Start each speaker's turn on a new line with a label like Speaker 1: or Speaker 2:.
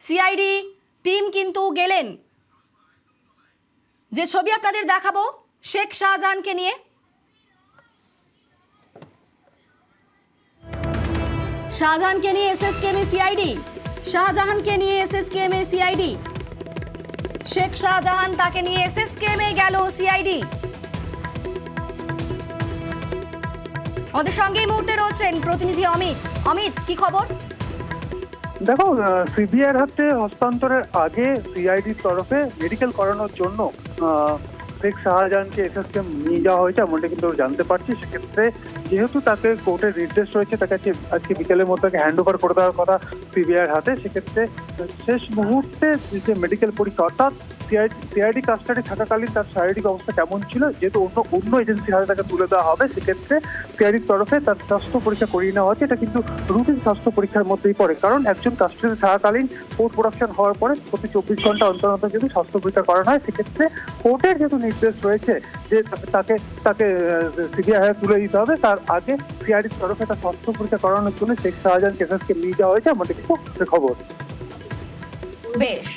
Speaker 1: CID team কিন্তু গেলেন। যে ছবি আপনাদের দেখাবো শেখ শাহজাহানকে নিয়ে, শাহজাহানকে নিয়ে এসএসকেএম সিআইডি, শাহজাহানকে নিয়ে এসএসকেএম সিআইডি, শেখ শাহজাহান তাকে নিয়ে এসএসকেএম গেল সিআইডি। আমাদের সঙ্গে এই মুহূর্তে রয়েছেন প্রতিনিধি অমিত। অমিত, কি খবর?
Speaker 2: দেখো, সিবিআইয়ের হাতে হস্তান্তরের আগে সিআইডির তরফে মেডিকেল করানোর জন্য শেখ শাহজাহানকে এসএসকেএম নিয়ে যাওয়া হয়েছে এমনটা কিন্তু জানতে পারছি। সেক্ষেত্রে যেহেতু তাকে কোর্টের নির্দেশ রয়েছে তাকে আজকে বিকেলের মধ্যে হ্যান্ড ওভার করে দেওয়ার কথা সিবিআইয়ের হাতে, সেক্ষেত্রে শেষ মুহূর্তে যে মেডিকেল পরীক্ষা অর্থাৎ সিআইডি কাস্টাডি থাকাকালীন তার শারীরিক অবস্থা কেমন ছিল, যেহেতু অন্য এজেন্সির হাতে তাকে তুলে দেওয়া হবে, সেক্ষেত্রে সিআইডির তরফে তার স্বাস্থ্য পরীক্ষা করিয়ে নেওয়া হচ্ছে। এটা কিন্তু রুটিন স্বাস্থ্য পরীক্ষার মধ্যেই পড়ে, কারণ একজন কাস্টাডি থাকাকালীন কোর্ট প্রোডাকশন হওয়ার পরে প্রতি 24 ঘন্টা অন্তর অন্তর যদি স্বাস্থ্য পরীক্ষা করানো হয়, সেক্ষেত্রে কোর্টের যেহেতু নির্দেশ রয়েছে যে তাকে সিবিআই হাতে তুলে দিতে হবে, তার আগে সিআইডির তরফে তার স্বাস্থ্য পরীক্ষা করানোর জন্য শেখ শাহজাহান কেসকে নিয়ে যাওয়া হয়েছে এমনটা কিন্তু খবর।
Speaker 1: বেশ।